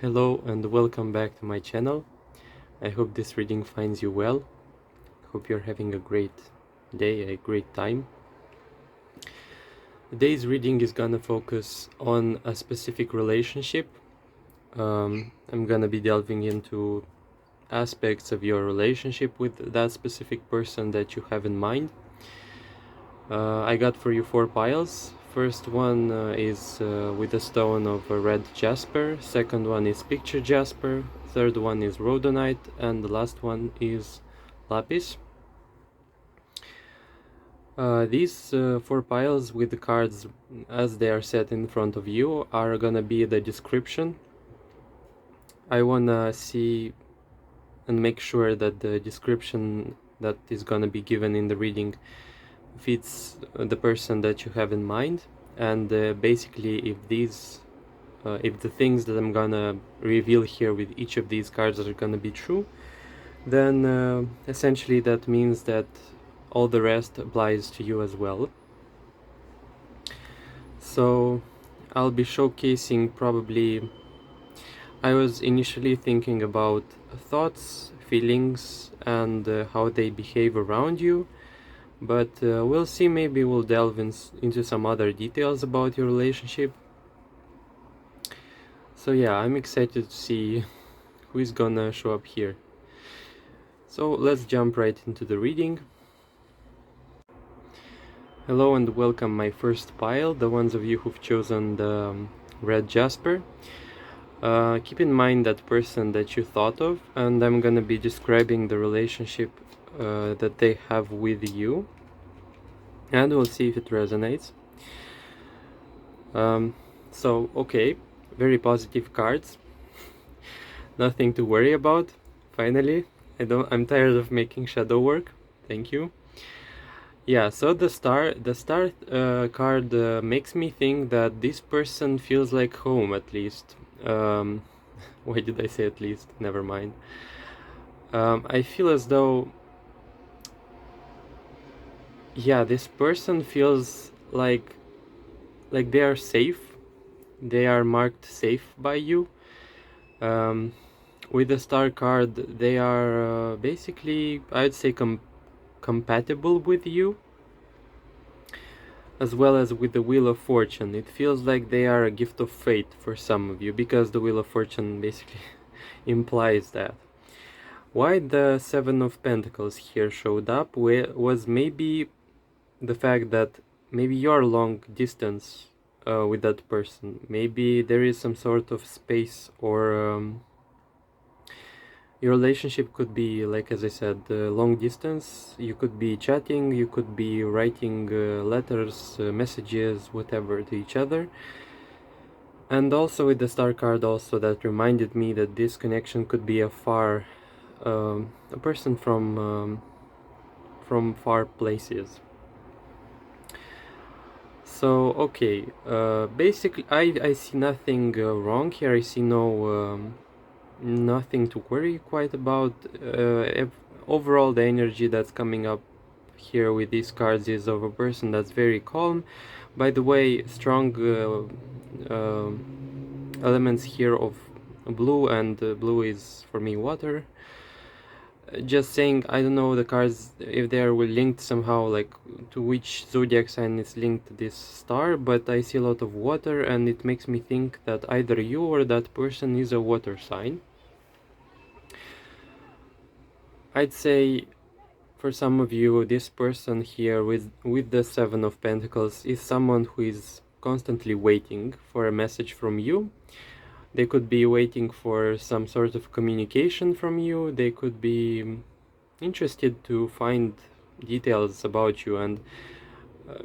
Hello and welcome back to my channel. I hope this reading finds you well. Hope you're having a great day, a great time. Today's reading is gonna focus on a specific relationship. I'm gonna be delving into aspects of your relationship with that specific person that you have in mind. I got for you 4 piles. First one is with the stone of red Jasper, second one is picture Jasper, third one is Rhodonite, and the last one is Lapis. These 4 piles with the cards as they are set in front of you are gonna be the description. I wanna see and make sure that the description that is gonna be given in the reading fits the person that you have in mind, and basically if the things that I'm gonna reveal here with each of these cards are gonna be true, then essentially that means that all the rest applies to you as well. So I'll be showcasing probably, I was initially thinking about thoughts, feelings, and how they behave around you. But we'll see, maybe we'll delve into some other details about your relationship. So yeah, I'm excited to see who is gonna show up here. So let's jump right into the reading. Hello and welcome my first pile, the ones of you who've chosen the red Jasper. Keep in mind that person that you thought of, and I'm gonna be describing the relationship that they have with you, and we'll see if it resonates. So okay, very positive cards. Nothing to worry about. Finally, I'm tired of making shadow work. Thank you. Yeah, so the star card makes me think that this person feels like home, at least. Why did I say at least? Never mind. I feel as though, yeah, this person feels like they are safe. They are marked safe by you. With the star card, they are basically, I'd say, compatible with you, as well as with the Wheel of Fortune. It feels like they are a gift of fate for some of you, because the Wheel of Fortune basically implies that. Why the Seven of Pentacles here showed up was maybe the fact that maybe you're long distance with that person. Maybe there is some sort of space, or your relationship could be, like as I said, long distance. You could be chatting, you could be writing letters, messages, whatever, to each other. And also with the star card, also that reminded me that this connection could be a person from far places. So okay, basically I see nothing wrong here. I see nothing to worry quite about. Overall, the energy that's coming up here with these cards is of a person that's very calm. By the way, strong elements here of blue, and blue is for me water. Just saying, I don't know the cards if they are linked somehow, like to which zodiac sign is linked to this star, but I see a lot of water, and it makes me think that either you or that person is a water sign. I'd say for some of you, this person here with the Seven of Pentacles is someone who is constantly waiting for a message from you. They could be waiting for some sort of communication from you. They could be interested to find details about you, and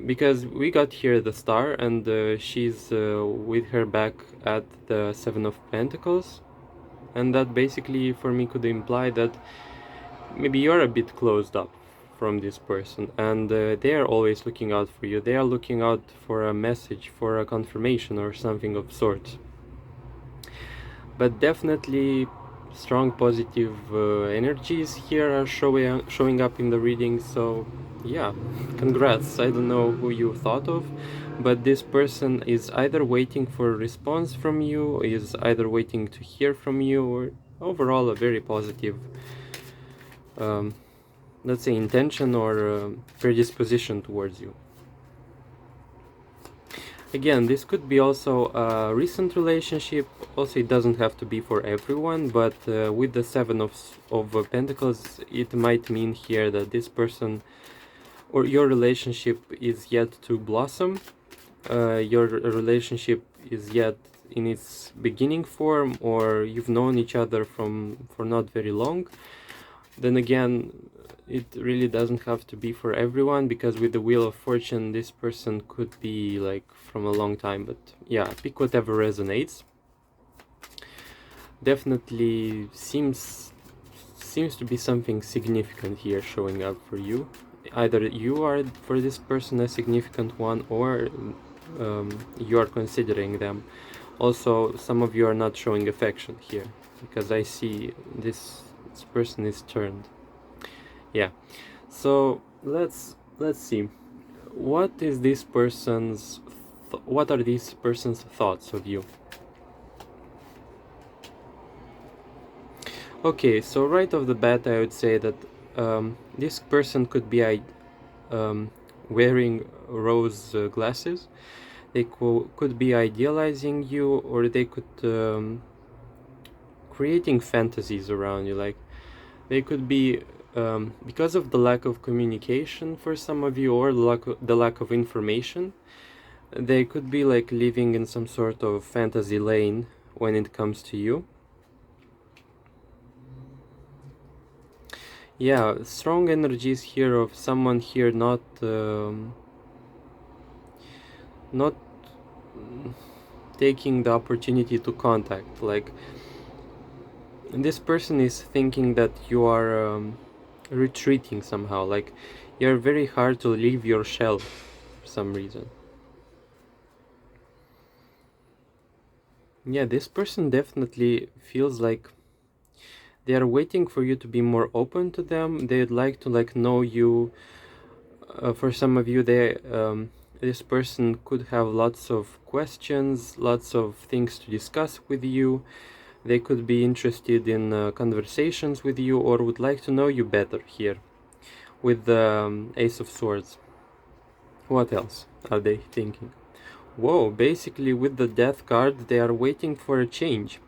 because we got here the star, and she's with her back at the Seven of Pentacles, and that basically for me could imply that maybe you're a bit closed up from this person, and they are always looking out for you. They are looking out for a message, for a confirmation or something of sorts. But definitely strong positive energies here are showing up in the reading. So yeah, congrats. I don't know who you thought of, but this person is either waiting for a response from you, is either waiting to hear from you, or overall a very positive, let's say, intention or predisposition towards you. Again, this could be also a recent relationship. Also, it doesn't have to be for everyone, but with the Seven of Pentacles, it might mean here that this person or your relationship is yet to blossom. Your relationship is yet in its beginning form, or you've known each other for not very long. Then again, it really doesn't have to be for everyone, because with the Wheel of Fortune, this person could be like from a long time. But yeah, pick whatever resonates. Definitely seems to be something significant here showing up for you. Either you are for this person a significant one, or you are considering them. Also, some of you are not showing affection here, because I see this person is turned. Yeah, so let's see, what is this person's what are these person's thoughts of you? Okay, so right off the bat, I would say that this person could be wearing rose glasses. They could be idealizing you, or they could creating fantasies around you. Like, they could be because of the lack of communication for some of you, or the lack of information, they could be like living in some sort of fantasy lane when it comes to you. Yeah, strong energies here of someone here not taking the opportunity to contact. Like, this person is thinking that you are retreating somehow, like you're very hard to leave your shell for some reason. Yeah, this person definitely feels like they are waiting for you to be more open to them. They'd like to know you. For some of you, this person could have lots of questions, lots of things to discuss with you. They could be interested in conversations with you, or would like to know you better here with the Ace of Swords. What else are they thinking? Whoa, basically with the Death card, they are waiting for a change.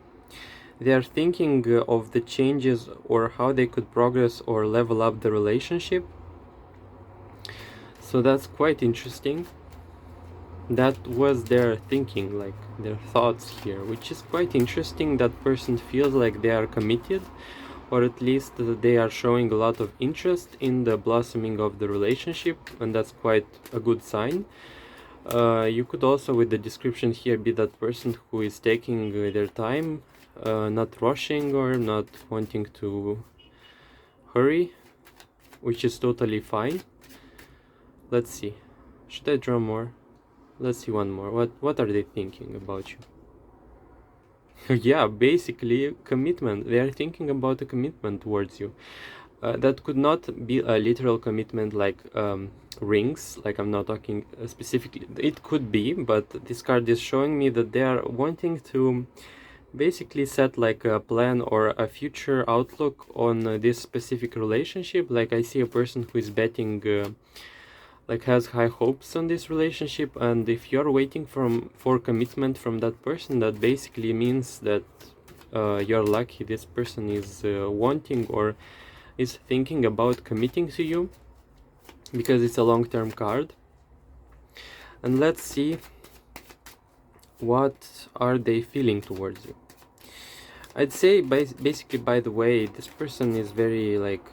They are thinking of the changes, or how they could progress or level up the relationship. So that's quite interesting. That was their thinking, like their thoughts here, which is quite interesting. That person feels like they are committed, or at least they are showing a lot of interest in the blossoming of the relationship, and that's quite a good sign. You could also, with the description here, be that person who is taking their time, not rushing or not wanting to hurry, which is totally fine. Let's see. Should I draw more? Let's see one more. What are they thinking about you? Yeah, basically commitment. They are thinking about a commitment towards you. That could not be a literal commitment like rings, like I'm not talking specifically. It could be, but this card is showing me that they are wanting to basically set like a plan or a future outlook on this specific relationship. Like, I see a person who is betting like has high hopes on this relationship, and if you're waiting for commitment from that person, that basically means that you're lucky. This person is wanting or is thinking about committing to you, because it's a long-term card. And let's see, what are they feeling towards you? I'd say basically, by the way, this person is very like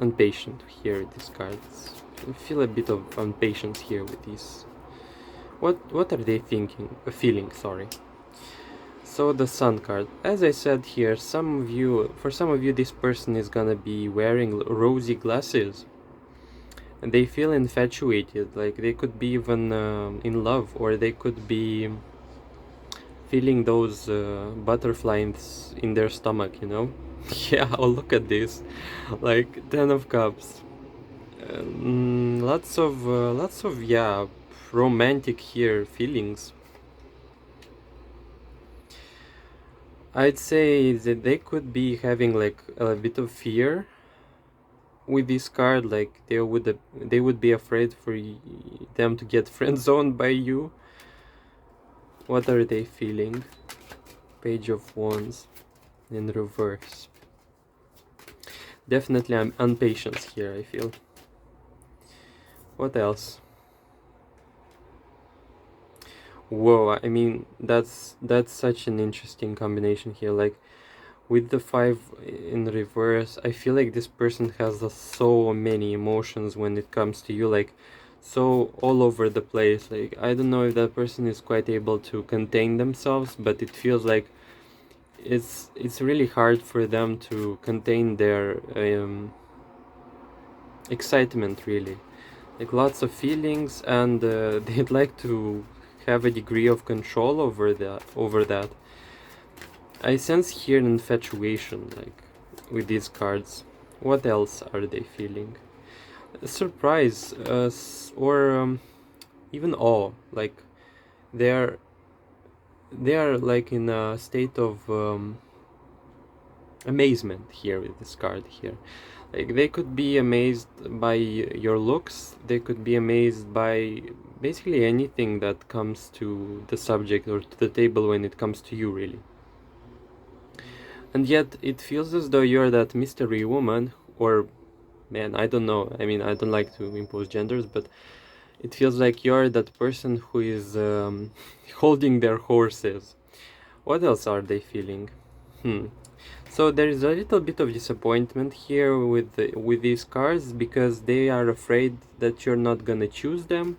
impatient here with these cards. I feel a bit of impatience here with these. What are they thinking? Feeling, sorry. So the Sun card. As I said here, for some of you, this person is gonna be wearing rosy glasses. And they feel infatuated, like they could be even in love, or they could be feeling those butterflies in their stomach, you know? Yeah, oh, look at this. Like, 10 of Cups. Lots of yeah, romantic here feelings. I'd say that they could be having like a bit of fear with this card, like they would be afraid for them to get friend zoned by you. What are they feeling? Page of Wands in reverse. Definitely I'm impatient here, I feel. What else? Whoa, I mean that's such an interesting combination here. Like with the 5 in reverse, I feel like this person has so many emotions when it comes to you, like so all over the place. Like I don't know if that person is quite able to contain themselves, but it feels like it's really hard for them to contain their excitement, really. Like lots of feelings, and they'd like to have a degree of control over that. I sense here an infatuation, like with these cards. What else are they feeling? Surprise, or even awe. Like they're like in a state of amazement here with this card here. Like they could be amazed by your looks. They could be amazed by basically anything that comes to the subject or to the table when it comes to you, really. And yet it feels as though you're that mystery woman or man, I don't know. I mean, I don't like to impose genders, but it feels like you're that person who is holding their horses. What else are they feeling? So there is a little bit of disappointment here with these cards because they are afraid that you're not gonna choose them.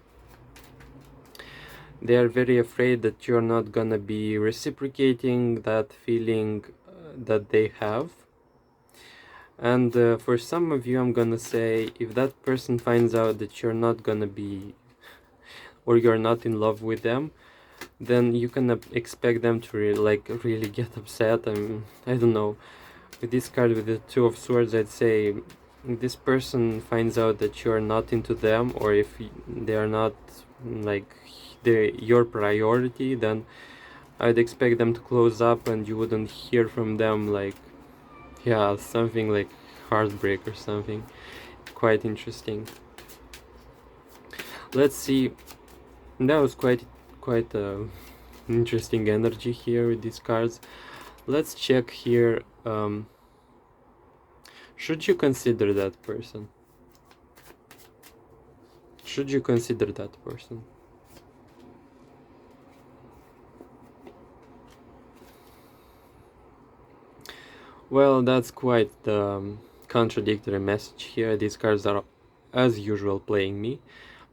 They are very afraid that you're not gonna be reciprocating that feeling that they have. And for some of you, I'm gonna say, if that person finds out that you're not gonna be, or you're not in love with them, then you can expect them to really get upset. I don't know. With this card, with the Two of Swords, I'd say if this person finds out that you're not into them, or if they are not like your priority, then I'd expect them to close up and you wouldn't hear from them, like, yeah, something like heartbreak or something. Quite interesting. Let's see. That was quite interesting energy here with these cards. Let's check here. Should you consider that person? Should you consider that person? Well, that's quite the contradictory message here. These cards are, as usual, playing me,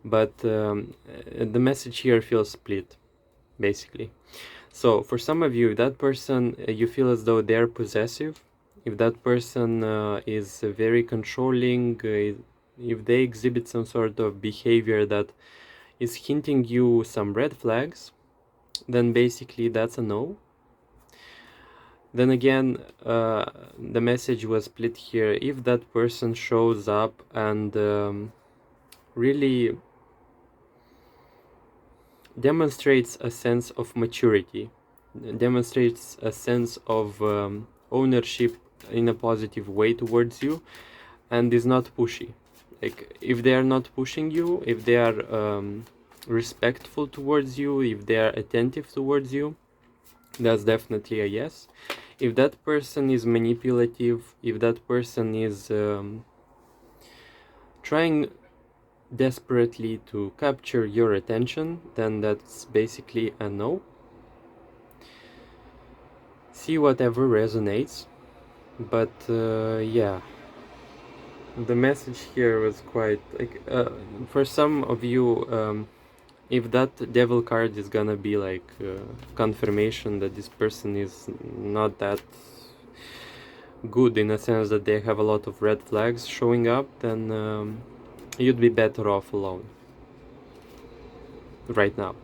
but the message here feels split, basically. So, for some of you, that person, you feel as though they're possessive. If that person is very controlling, if they exhibit some sort of behavior that is hinting you some red flags, then basically that's a no. Then again, the message was split here. If that person shows up and really demonstrates a sense of maturity, demonstrates a sense of ownership in a positive way towards you, and is not pushy. Like if they are not pushing you, if they are respectful towards you, if they are attentive towards you, that's definitely a yes. If that person is manipulative, if that person is trying desperately to capture your attention, then that's basically a no. See whatever resonates, but yeah, the message here was quite like for some of you, if that devil card is gonna be like confirmation that this person is not that good, in a sense that they have a lot of red flags showing up, then you'd be better off alone right now.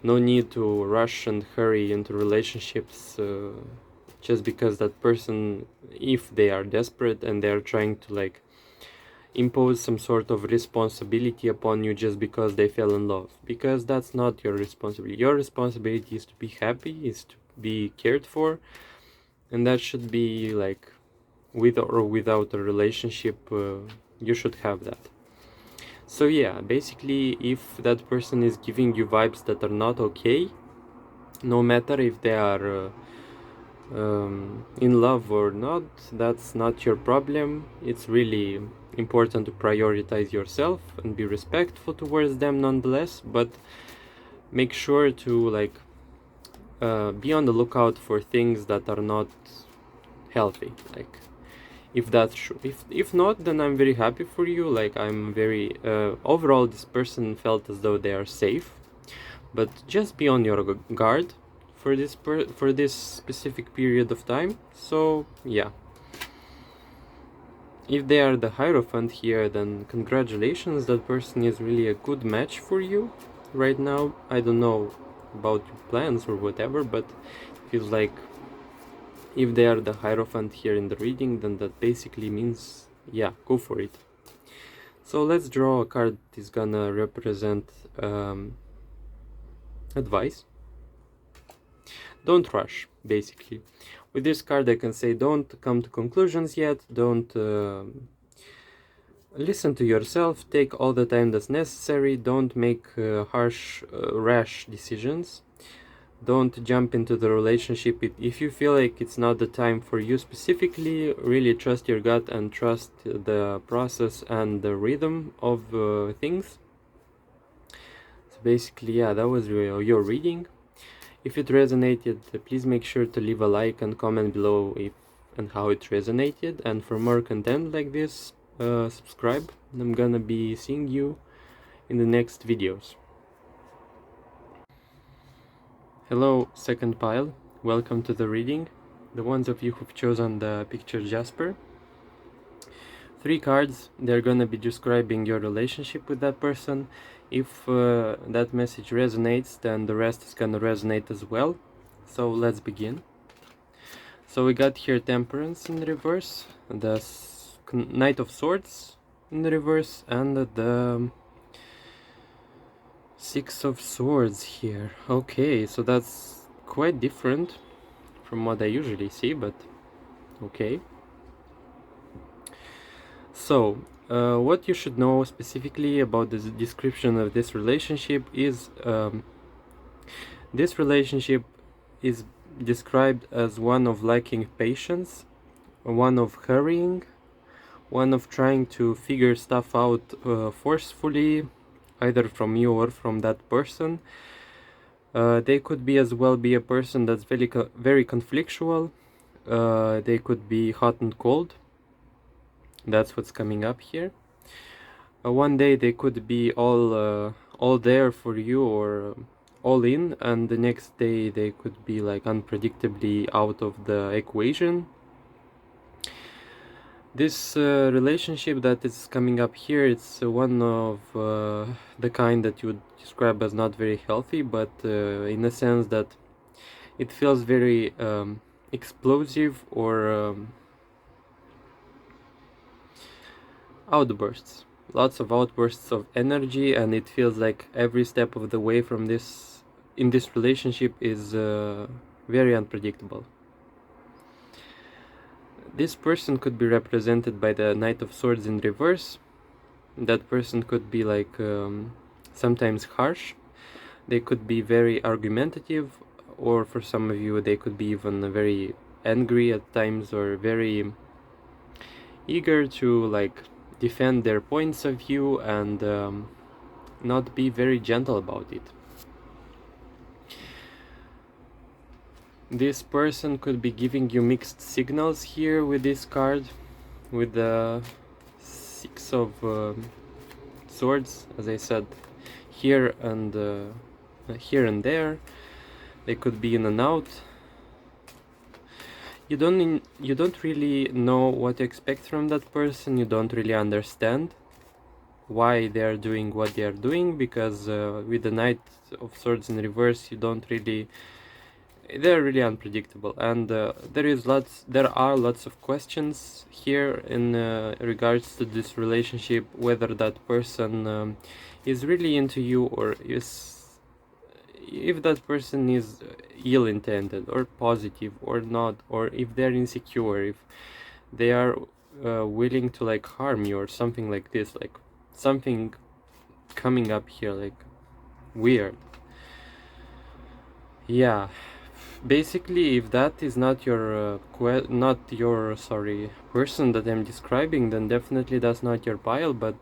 No need to rush and hurry into relationships just because that person, if they are desperate and they're trying to like impose some sort of responsibility upon you just because they fell in love, because that's not your responsibility. Your responsibility is to be happy, is to be cared for, and that should be like, with or without a relationship, you should have that. So yeah, basically, if that person is giving you vibes that are not okay, no matter if they are in love or not, that's not your problem. It's really important to prioritize yourself and be respectful towards them nonetheless, but make sure to like be on the lookout for things that are not healthy. Like, if that's true, if not, then I'm very happy for you. Like, I'm very overall, this person felt as though they are safe, but just be on your guard for this specific period of time. So yeah, if they are the Hierophant here, then congratulations, that person is really a good match for you right now. I don't know about your plans or whatever, but it feels like if they are the Hierophant here in the reading, then that basically means, yeah, go for it. So let's draw a card that is gonna represent advice. Don't rush, basically. With this card I can say, don't come to conclusions yet, don't listen to yourself, take all the time that's necessary, don't make harsh, rash decisions. Don't jump into the relationship if you feel like it's not the time for you specifically. Really trust your gut and trust the process and the rhythm of things. So basically, yeah, that was your reading. If it resonated, please make sure to leave a like and comment below if and how it resonated. And for more content like this, subscribe. I'm gonna be seeing you in the next videos. Hello, second pile. Welcome to the reading. The ones of you who've chosen the picture Jasper. 3 cards, they're gonna be describing your relationship with that person. If that message resonates, then the rest is gonna resonate as well. So let's begin. So we got here Temperance in reverse, the Knight of Swords in reverse, and the Six of Swords here. Okay, so that's quite different from what I usually see, but okay. So, what you should know specifically about the description of this relationship is this relationship is described as one of lacking patience, one of hurrying, one of trying to figure stuff out forcefully, either from you or from that person. They could be as well be a person that's very conflictual. They could be hot and cold. That's what's coming up here. One day they could be all there for you or all in, and the next day they could be like unpredictably out of the equation. This relationship that is coming up here, it's one of the kind that you would describe as not very healthy, but in a sense that it feels very explosive or outbursts. Lots of outbursts of energy, and it feels like every step of the way from this in this relationship is very unpredictable. This person could be represented by the Knight of Swords in reverse. That person could be like sometimes harsh. They could be very argumentative, or for some of you they could be even very angry at times, or very eager to like defend their points of view and not be very gentle about it. This person could be giving you mixed signals here with this card, with the Six of Swords, as I said, here and there. They could be in and out. You don't really know what to expect from that person. You don't really understand why they are doing what they are doing, because with the Knight of Swords in reverse, you don't really they're really unpredictable, and there are lots of questions here in regards to this relationship, whether that person is really into you, or is, if that person is ill-intended or positive or not, or if they're insecure, if they are willing to like harm you or something like this, like something coming up here, like weird. Yeah, basically, if that is not your person that I'm describing, then definitely that's not your pile. But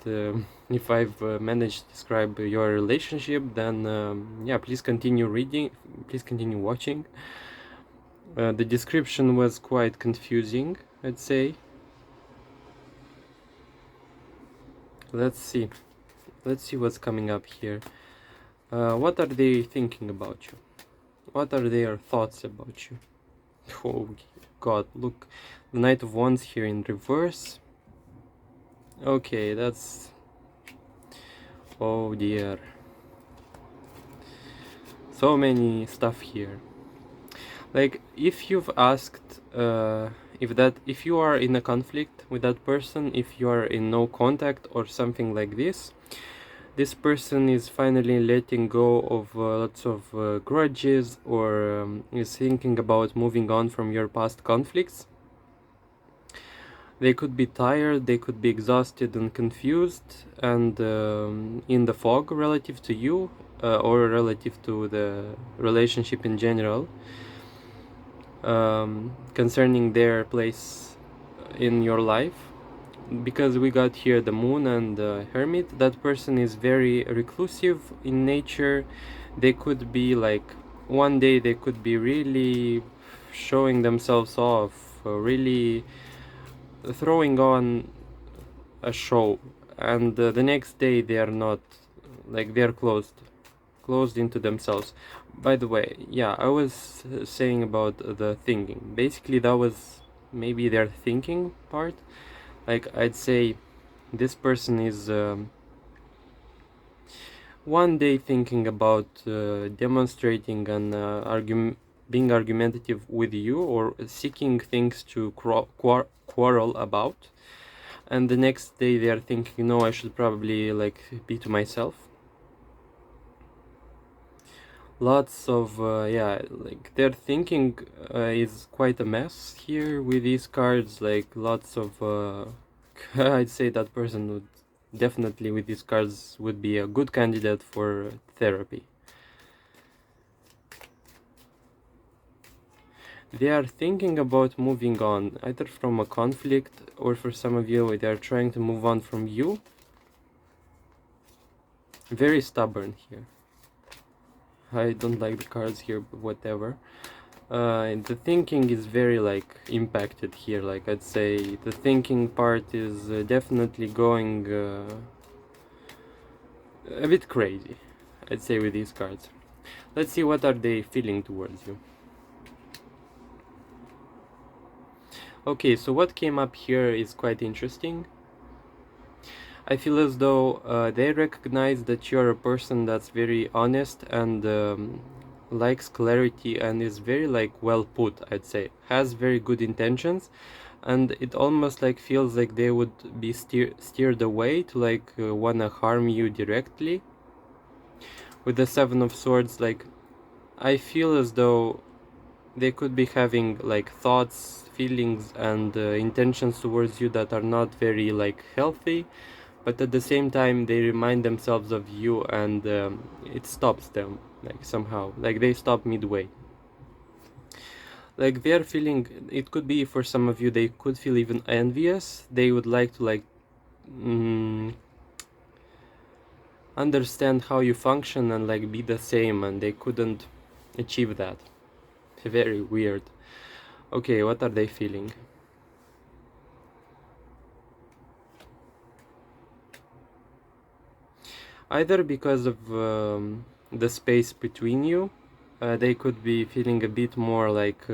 if I've managed to describe your relationship, then yeah, please continue reading, please continue watching. The description was quite confusing, I'd say. Let's see what's coming up here. What are they thinking about you? What are their thoughts about you? Oh god, look, the Knight of Wands here in reverse. Okay, that's... oh dear. So many stuff here. Like, if you've asked, if you are in a conflict with that person, if you are in no contact or something like this person is finally letting go of lots of grudges, or is thinking about moving on from your past conflicts. They could be tired, they could be exhausted and confused, and in the fog relative to you, or relative to the relationship in general, concerning their place in your life. Because we got here the Moon and the Hermit, that person is very reclusive in nature. They could be like, one day they could be really showing themselves off, really throwing on a show, and the next day they are not, like, they're closed into themselves. By the way, yeah, I was saying about the thinking. Basically, that was maybe their thinking part. Like, I'd say this person is one day thinking about demonstrating and being argumentative with you, or seeking things to quarrel about, and the next day they are thinking, no, I should probably like be to myself. Lots of yeah, like their thinking is quite a mess here with these cards. Like, lots of I'd say that person would definitely, with these cards, would be a good candidate for therapy. They are thinking about moving on, either from a conflict, or for some of you, they are trying to move on from you. Very stubborn here. I don't like the cards here, but whatever. The thinking is very like impacted here. Like, I'd say the thinking part is definitely going a bit crazy, I'd say, with these cards. Let's see what are they feeling towards you. Okay, so what came up here is quite interesting. I feel as though they recognize that you're a person that's very honest and likes clarity, and is very like well put, I'd say, has very good intentions, and it almost like feels like they would be steered away to like wanna harm you directly. With the Seven of Swords, like, I feel as though they could be having like thoughts, feelings, and intentions towards you that are not very like healthy, but at the same time they remind themselves of you, and it stops them, like, somehow, like they stop midway. Like, they're feeling, it could be for some of you, they could feel even envious. They would like to like understand how you function and like be the same, and they couldn't achieve that. Very weird. Okay, what are they feeling? Either because of the space between you, they could be feeling a bit more like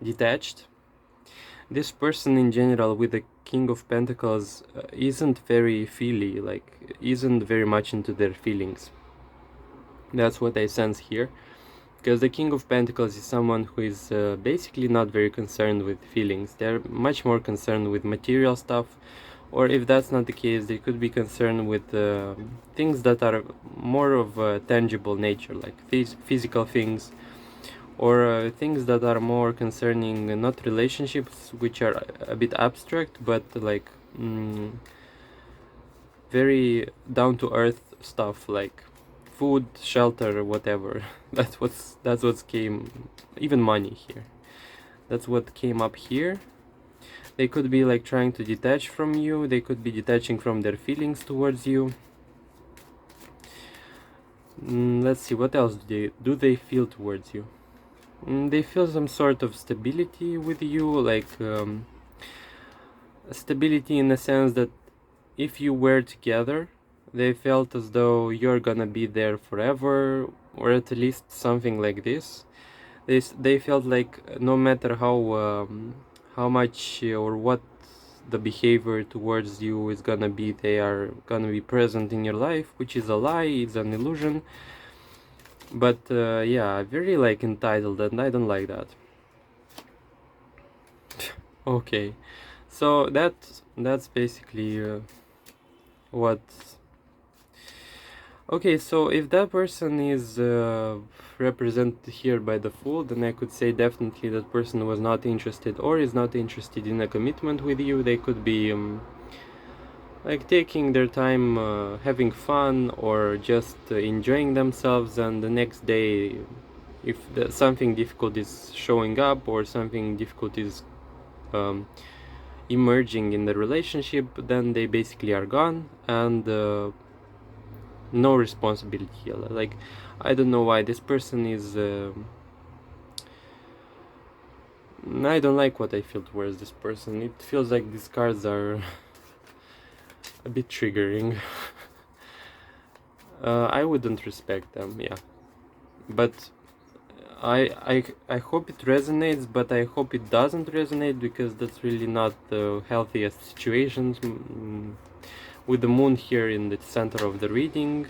detached. This person in general with the King of Pentacles isn't very feely, like, isn't very much into their feelings. That's what I sense here. Because the King of Pentacles is someone who is basically not very concerned with feelings. They're much more concerned with material stuff, or if that's not the case, they could be concerned with things that are more of a tangible nature, like physical things, or things that are more concerning not relationships, which are a bit abstract, but like very down to earth stuff, like food, shelter, whatever. That's what's came, even money here. That's what came up here. They could be like trying to detach from you. They could be detaching from their feelings towards you. Let's see, what else do they feel towards you? They feel some sort of stability with you, like stability in the sense that if you were together, they felt as though you're gonna be there forever, or at least something like this. They felt like no matter how much or what the behavior towards you is gonna be, they are gonna be present in your life, which is a lie, it's an illusion. But yeah, very like entitled, and I don't like that. Okay, so that's basically what. Okay, so if that person is represented here by the Fool, then I could say definitely that person was not interested or is not interested in a commitment with you. They could be like taking their time, having fun, or just enjoying themselves, and the next day, if something difficult is showing up or something difficult is emerging in the relationship, then they basically are gone, and no responsibility here. Like, I don't know why this person is I don't like what I feel towards this person. It feels like these cards are a bit triggering. I wouldn't respect them, yeah, but I hope it resonates, but I hope it doesn't resonate, because that's really not the healthiest situations. With the moon here in the center of the reading,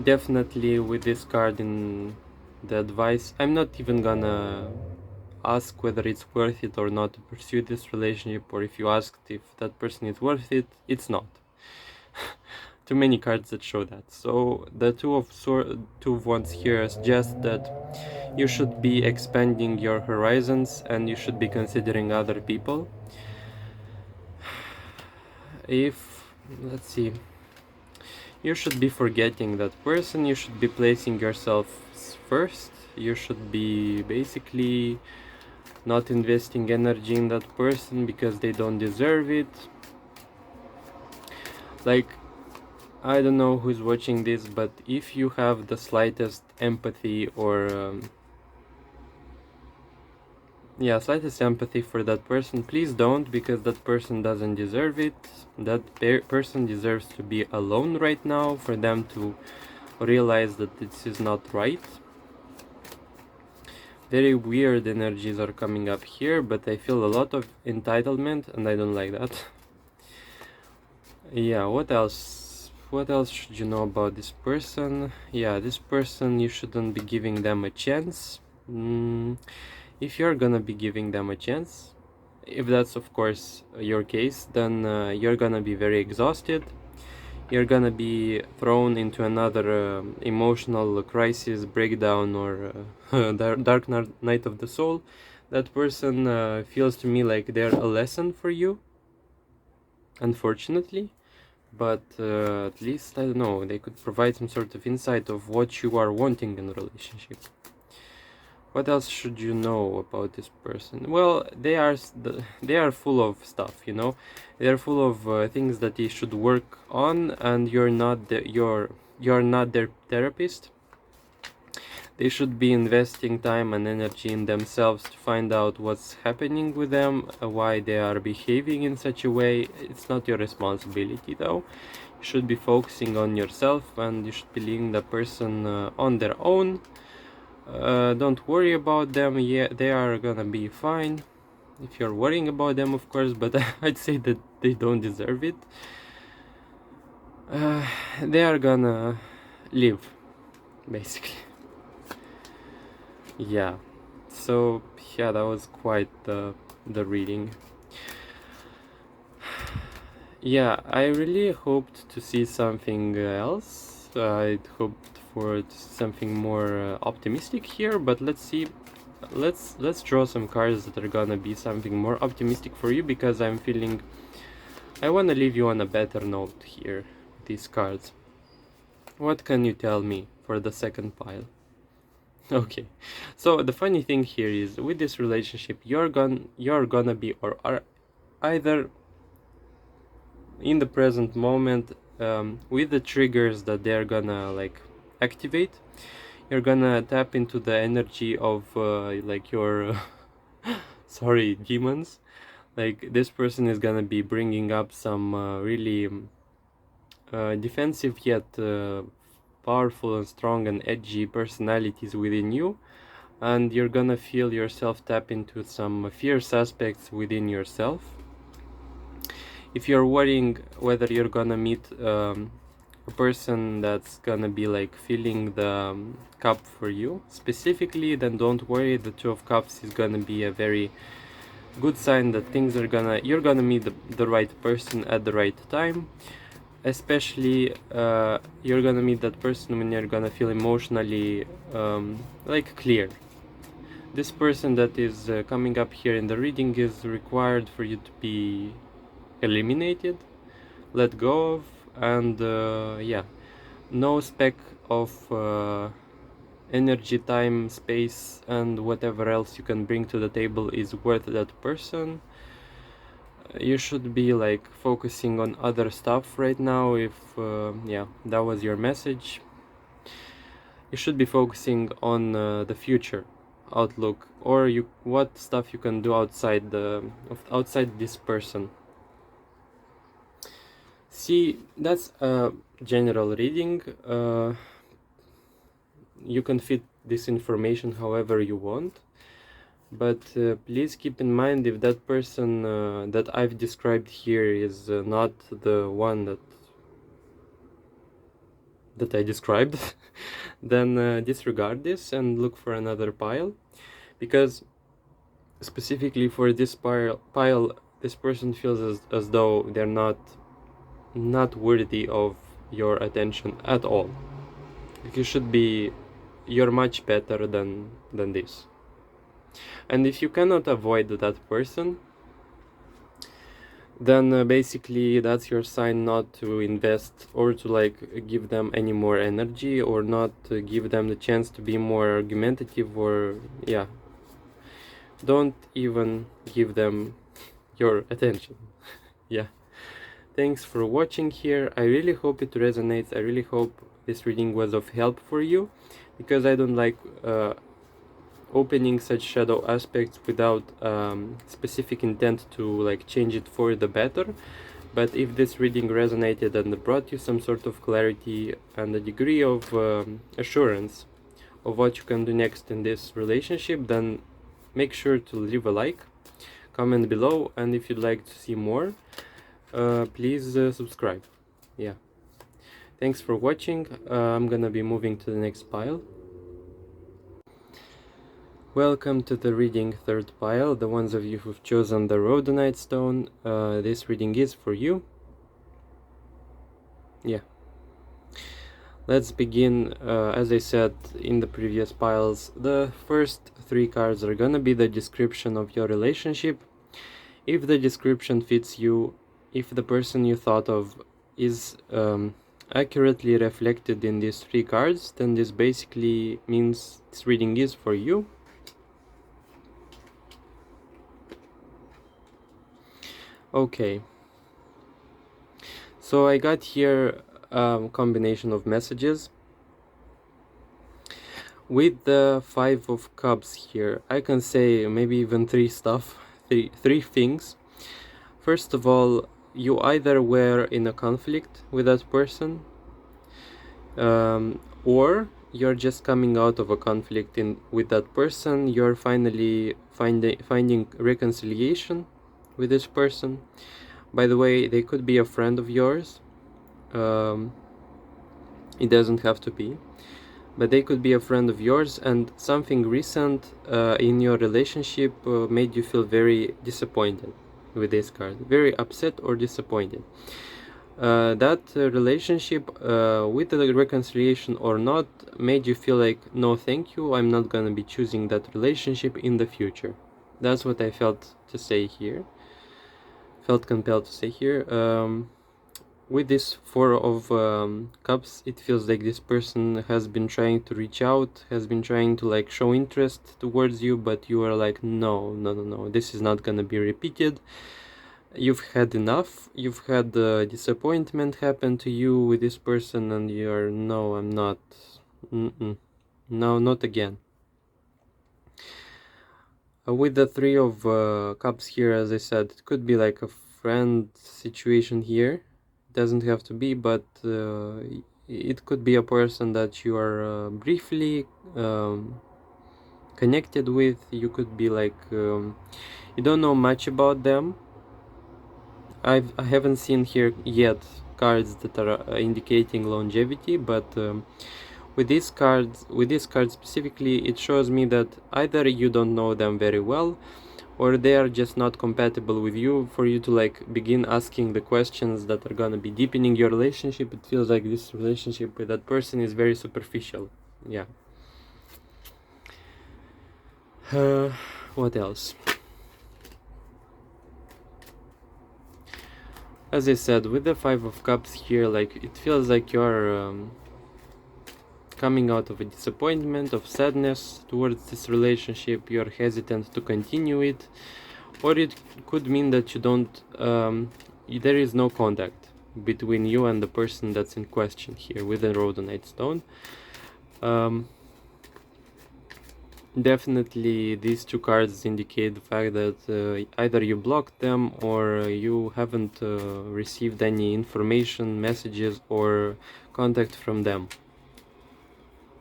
definitely with this card in the advice, I'm not even gonna ask whether it's worth it or not to pursue this relationship, or if you asked if that person is worth it, it's not. Too many cards that show that. So the two of wands here suggest that you should be expanding your horizons, and you should be considering other people. If, let's see, you should be forgetting that person, you should be placing yourself first, you should be basically not investing energy in that person because they don't deserve it. Like, I don't know who's watching this, but if you have the slightest empathy or yeah, slightest empathy for that person, please don't, because that person doesn't deserve it. That person deserves to be alone right now, for them to realize that this is not right. Very weird energies are coming up here, but I feel a lot of entitlement, and I don't like that. Yeah, what else? What else should you know about this person? Yeah, this person, you shouldn't be giving them a chance. If you're gonna be giving them a chance, if that's of course your case, then you're gonna be very exhausted. You're gonna be thrown into another emotional crisis, breakdown, or dark night of the soul. That person feels to me like they're a lesson for you, unfortunately. But at least, I don't know, they could provide some sort of insight of what you are wanting in a relationship. What else should you know about this person? Well, they are full of stuff, you know. They are full of things that they should work on, and you're not their therapist. They should be investing time and energy in themselves to find out what's happening with them, why they are behaving in such a way. It's not your responsibility, though. You should be focusing on yourself, and you should be leaving the person on their own. Don't worry about them. Yeah, they are gonna be fine if you're worrying about them, of course, but I'd say that they don't deserve it. They are gonna live. basically. Yeah, so yeah, that was quite the reading. Yeah, I really hoped to see something else. I'd hoped for something more optimistic here, but let's see. Let's draw some cards that are gonna be something more optimistic for you, because I'm feeling I want to leave you on a better note here. These cards. What can you tell me for the second pile? Okay, so the funny thing here is, with this relationship, you're gonna be, or are either in the present moment, with the triggers that they're gonna like activate, you're gonna tap into the energy of like your sorry, demons. Like, this person is gonna be bringing up some really defensive yet powerful and strong and edgy personalities within you, and you're gonna feel yourself tap into some fierce aspects within yourself. If you're worrying whether you're gonna meet a person that's gonna be like filling the cup for you specifically, then don't worry. The Two of Cups is gonna be a very good sign that things are you're gonna meet the right person at the right time. Especially you're gonna meet that person when you're gonna feel emotionally like clear. This person that is coming up here in the reading is required for you to be eliminated, let go of, and yeah, no speck of energy, time, space, and whatever else you can bring to the table is worth that person. You should be like focusing on other stuff right now. If yeah, that was your message, you should be focusing on the future outlook, or what stuff you can do outside this person. See, that's a general reading. You can fit this information however you want, but please keep in mind, if that person that I've described here is not the one that I described, then disregard this and look for another pile, because specifically for this pile, this person feels as though they're not worthy of your attention at all. Like, you're much better than this. And if you cannot avoid that person, then basically that's your sign not to invest or to like give them any more energy, or not to give them the chance to be more argumentative, or yeah, don't even give them your attention. Yeah, thanks for watching here. I really hope it resonates. I really hope this reading was of help for you, because I don't like opening such shadow aspects without specific intent to like change it for the better. But if this reading resonated and brought you some sort of clarity and a degree of assurance of what you can do next in this relationship, then make sure to leave a like, comment below, and if you'd like to see more, please subscribe. Yeah, thanks for watching. I'm gonna be moving to the next pile. Welcome to the reading third pile. The ones of you who've chosen the Rhodonite stone, this reading is for you. Yeah. Let's begin. As I said in the previous piles, the first three cards are gonna be the description of your relationship. If the description fits you, if the person you thought of is accurately reflected in these three cards, then this basically means this reading is for you. Okay, so I got here a combination of messages. With the Five of Cups here, I can say maybe even three things. First of all, you either were in a conflict with that person, or you're just coming out of a conflict with that person. You're finally finding reconciliation with this person. By the way, they could be a friend of yours. It doesn't have to be. but they could be a friend of yours, and something recent in your relationship made you feel very disappointed with this card, very upset or disappointed. That relationship, with the reconciliation or not, made you feel like, no thank you, I'm not gonna be choosing that relationship in the future. That's what I felt to say here, felt compelled to say here. With this Four of Cups, it feels like this person has been trying to reach out, has been trying to like show interest towards you, but you are like, no, no, no, no, this is not gonna be repeated. You've had enough, you've had disappointment happen to you with this person, and you're, no, I'm not, no, not again. With the Three of Cups here, as I said, it could be like a friend situation here. It doesn't have to be, but it could be a person that you are briefly connected with. You could be like, you don't know much about them. I haven't seen here yet cards that are indicating longevity, but with this card specifically, it shows me that either you don't know them very well, or they are just not compatible with you for you to like begin asking the questions that are gonna be deepening your relationship. It feels like this relationship with that person is very superficial. Yeah. What else? As I said, with the Five of Cups here, like it feels like you're coming out of a disappointment, of sadness towards this relationship. You're hesitant to continue it, or it could mean that you don't, there is no contact between you and the person that's in question here with the Rhodonite stone. Definitely these two cards indicate the fact that either you blocked them or you haven't received any information, messages or contact from them.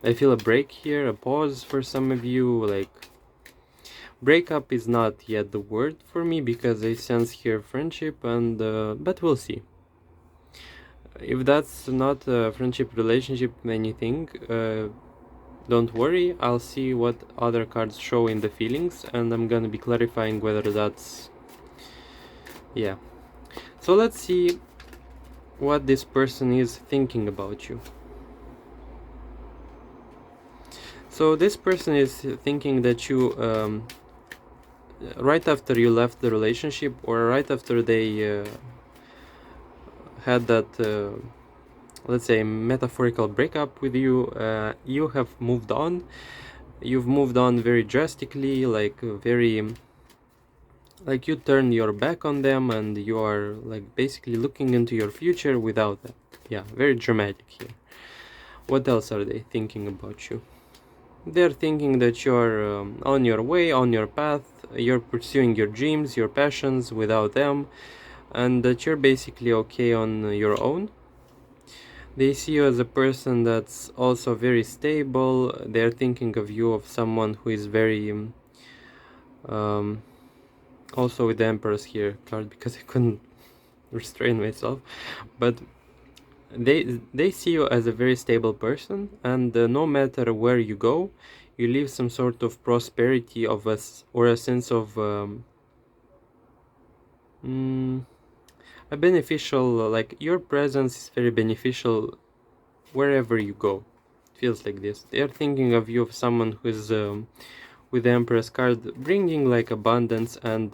I feel a break here, a pause for some of you. Like, breakup is not yet the word for me because I sense here friendship, and but we'll see. If that's not a friendship, relationship, anything, don't worry, I'll see what other cards show in the feelings, and I'm gonna be clarifying whether that's... yeah. So let's see what this person is thinking about you. So this person is thinking that you, right after you left the relationship, or right after they had that, let's say, metaphorical breakup with you, you have moved on. You've moved on very drastically, like very... like you turn your back on them and you are like basically looking into your future without them. Yeah, very dramatic here. What else are they thinking about you? They're thinking that you're on your way, on your path, you're pursuing your dreams, your passions without them, and that you're basically okay on your own. They see you as a person that's also very stable. They're thinking of you of someone who is very... also with the Empress here card, because I couldn't restrain myself, but they see you as a very stable person, and no matter where you go, you leave some sort of prosperity of us, or a sense of a beneficial, like your presence is very beneficial wherever you go. It feels like this. They're thinking of you of someone who's with the Empress card, bringing like abundance and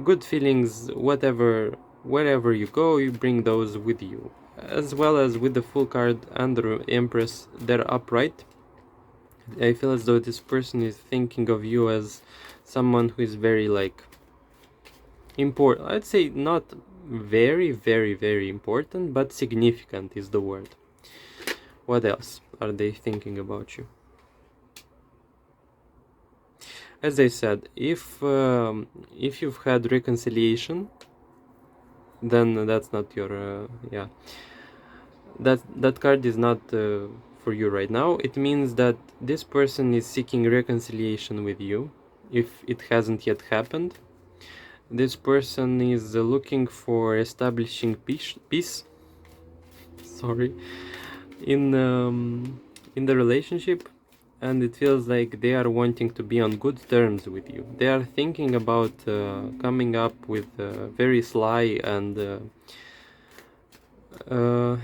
good feelings, wherever you go, you bring those with you. As well as with the Fool card and the Empress, they're upright. I feel as though this person is thinking of you as someone who is very like important. I'd say not very, very, very important, but significant is the word. What else are they thinking about you? As I said, if you've had reconciliation, then that's not your yeah, that card is not for you right now. It means that this person is seeking reconciliation with you, if it hasn't yet happened. This person is looking for establishing peace. Sorry. in the relationship, and it feels like they are wanting to be on good terms with you. They are thinking about coming up with a very sly and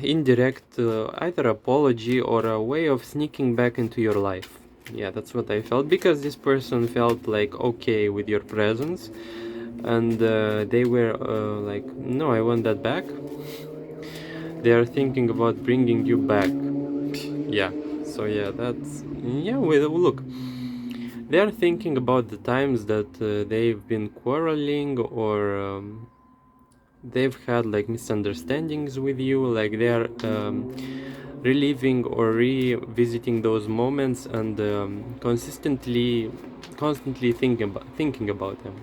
indirect either apology or a way of sneaking back into your life. Yeah, that's what I felt, because this person felt like okay with your presence, and they were like, no, I want that back. They are thinking about bringing you back. Yeah, so yeah, that's, yeah, well, look, they are thinking about the times that they've been quarreling, or they've had like misunderstandings with you, like they are reliving or revisiting those moments, and constantly thinking about them.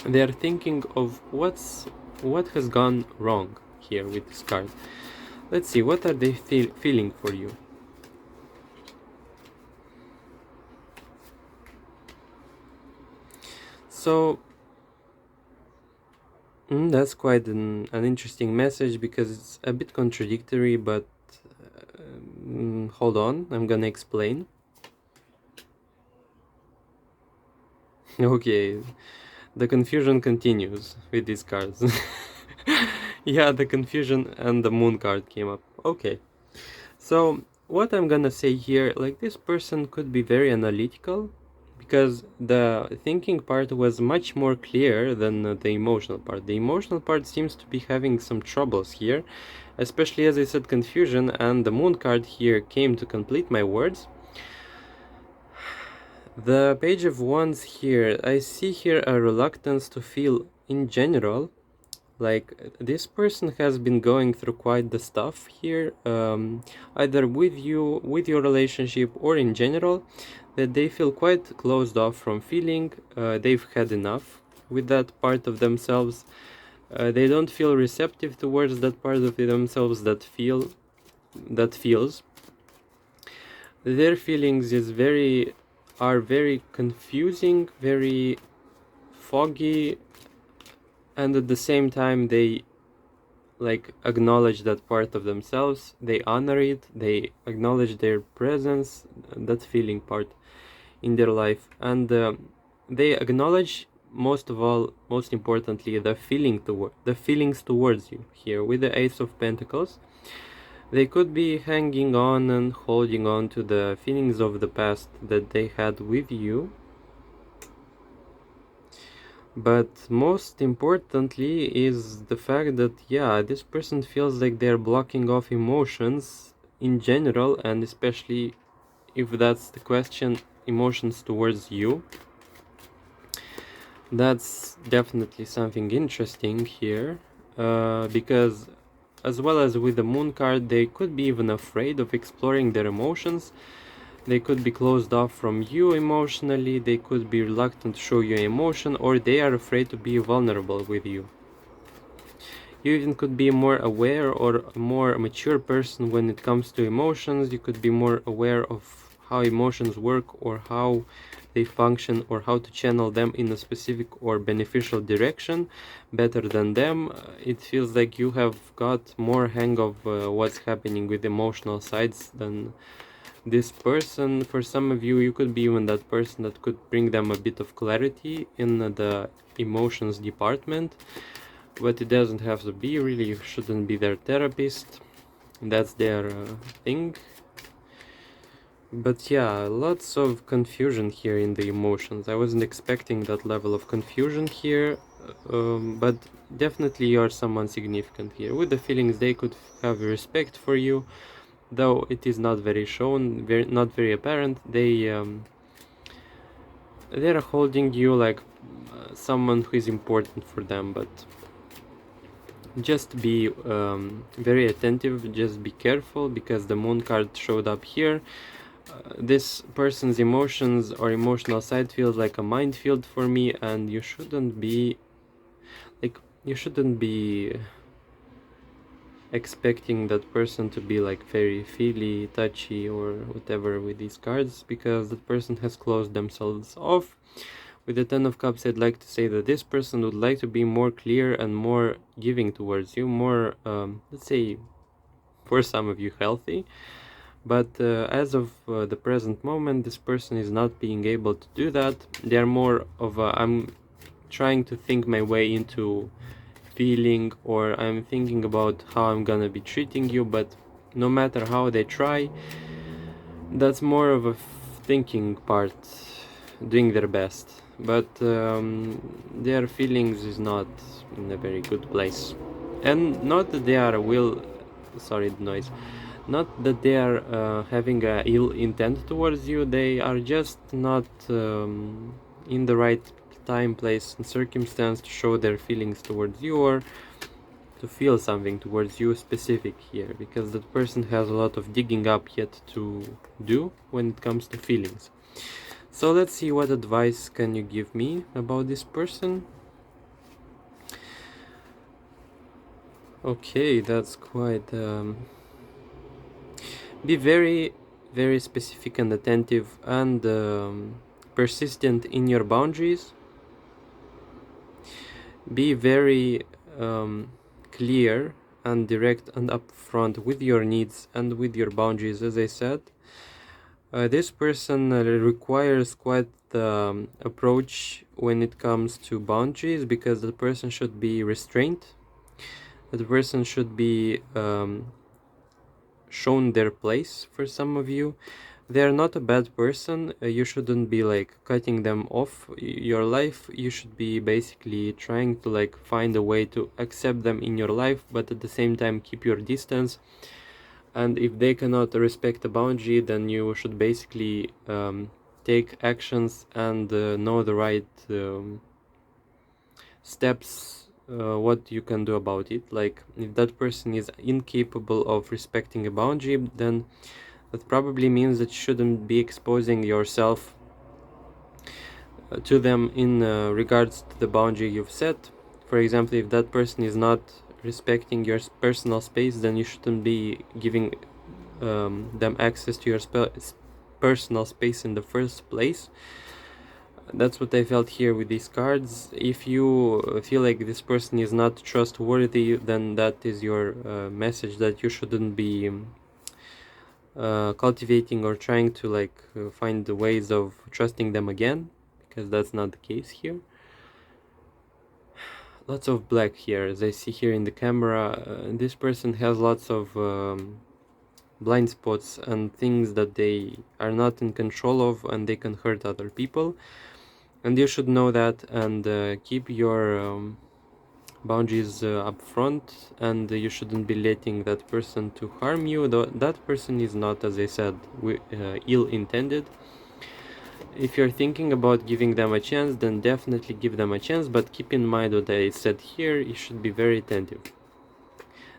They are thinking of what has gone wrong here with this card. Let's see, what are they feeling for you? So that's quite an interesting message, because it's a bit contradictory, but hold on, I'm gonna explain. Okay, the confusion continues with these cards. Yeah, the confusion and the moon card came up. Okay, so what I'm gonna say here, like, this person could be very analytical, because the thinking part was much more clear than the emotional part. The emotional part seems to be having some troubles here, especially as I said confusion, and the moon card here came to complete my words. The Page of Wands here, I see here a reluctance to feel in general. Like, this person has been going through quite the stuff here, either with you, with your relationship, or in general, that they feel quite closed off from feeling. They've had enough with that part of themselves. They don't feel receptive towards that part of themselves that feels. Their feelings are very confusing, very foggy, and at the same time they like acknowledge that part of themselves, they honor it, they acknowledge their presence, that feeling part in their life, and they acknowledge, most importantly, the feelings towards you here with the Ace of Pentacles. They could be hanging on and holding on to the feelings of the past that they had with you. But most importantly is the fact that, yeah, this person feels like they're blocking off emotions in general, and especially if that's the question, emotions towards you. That's definitely something interesting here, because as well as with the moon card, they could be even afraid of exploring their emotions. They could be closed off from you emotionally, they could be reluctant to show you emotion, or they are afraid to be vulnerable with you. You even could be more aware or a more mature person when it comes to emotions. You could be more aware of how emotions work, or how they function, or how to channel them in a specific or beneficial direction better than them. It feels like you have got more hang of what's happening with emotional sides than this person. For some of you, you could be even that person that could bring them a bit of clarity in the emotions department, but it doesn't have to be. Really, you shouldn't be their therapist, that's their thing. But yeah, lots of confusion here in the emotions. I wasn't expecting that level of confusion here, but definitely you are someone significant here. With the feelings, they could have respect for you, though it is not very shown, not very apparent. They're holding you like someone who is important for them, but just be very attentive, just be careful, because the moon card showed up here. This person's emotions or emotional side feels like a minefield for me, and you shouldn't be expecting that person to be like very feely, touchy, or whatever with these cards, because that person has closed themselves off. With the Ten of Cups, I'd like to say that this person would like to be more clear and more giving towards you, more, let's say, for some of you healthy. But as of the present moment, this person is not being able to do that. They are more of a, I'm trying to think my way into feeling, or I'm thinking about how I'm gonna be treating you, but no matter how they try, that's more of a thinking part, doing their best. But their feelings is not in a very good place. And not that they are sorry, the noise. Not that they are having a ill intent towards you, they are just not in the right time, place, and circumstance to show their feelings towards you, or to feel something towards you specific here, because that person has a lot of digging up yet to do when it comes to feelings. So let's see, what advice can you give me about this person? Okay, that's quite be very, very specific and attentive and persistent in your boundaries. Be very clear and direct and upfront with your needs and with your boundaries, as I said. This person requires quite the approach when it comes to boundaries, because the person should be restrained. The person should be shown their place. For some of you, they're not a bad person. You shouldn't be like cutting them off your life. You should be basically trying to like find a way to accept them in your life, but at the same time keep your distance. And if they cannot respect a boundary, then you should basically take actions and know the right steps, what you can do about it. Like, if that person is incapable of respecting a boundary, then that probably means that you shouldn't be exposing yourself to them in regards to the boundary you've set. For example, if that person is not respecting your personal space, then you shouldn't be giving them access to your personal space in the first place. That's what I felt here with these cards. If you feel like this person is not trustworthy, then that is your message that you shouldn't be cultivating or trying to like find the ways of trusting them again, because that's not the case here. Lots of black here, as I see here in the camera. This person has lots of blind spots and things that they are not in control of, and they can hurt other people. And you should know that, and keep your boundaries up front, and you shouldn't be letting that person to harm you. That person is not, as I said, ill-intended. If you're thinking about giving them a chance, then definitely give them a chance, but keep in mind what I said here. You should be very attentive.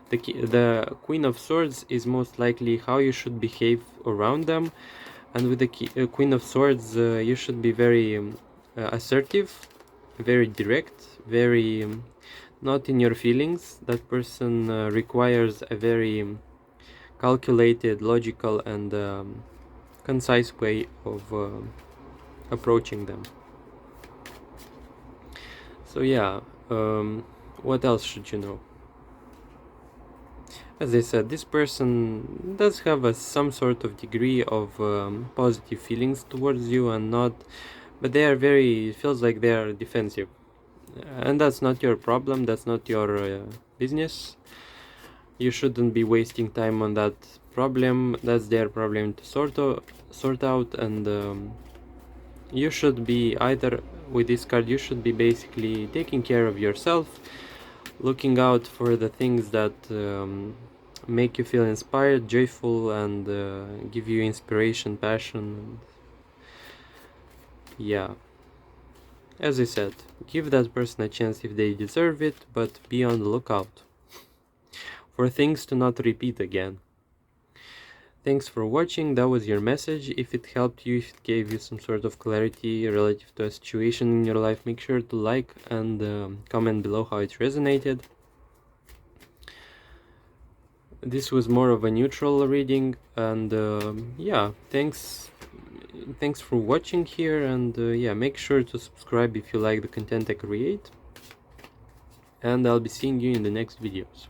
The Queen of Swords is most likely how you should behave around them, and with the Queen of Swords you should be very assertive, very direct, very not in your feelings. That person requires a very calculated, logical, and concise way of approaching them. So yeah, what else should you know? As I said, this person does have some sort of degree of positive feelings towards you, and not, but they are very, it feels like they are defensive. And that's not your problem, that's not your business. You shouldn't be wasting time on that problem. That's their problem to sort out, and you should be either, with this card, you should be basically taking care of yourself, looking out for the things that make you feel inspired, joyful, and give you inspiration, passion. Yeah, as I said, give that person a chance if they deserve it, but be on the lookout for things to not repeat again. Thanks for watching. That was your message. If it helped you, if it gave you some sort of clarity relative to a situation in your life, make sure to like and comment below how it resonated. This was more of a neutral reading, and yeah, thanks for watching here, and yeah, make sure to subscribe if you like the content I create, and I'll be seeing you in the next videos.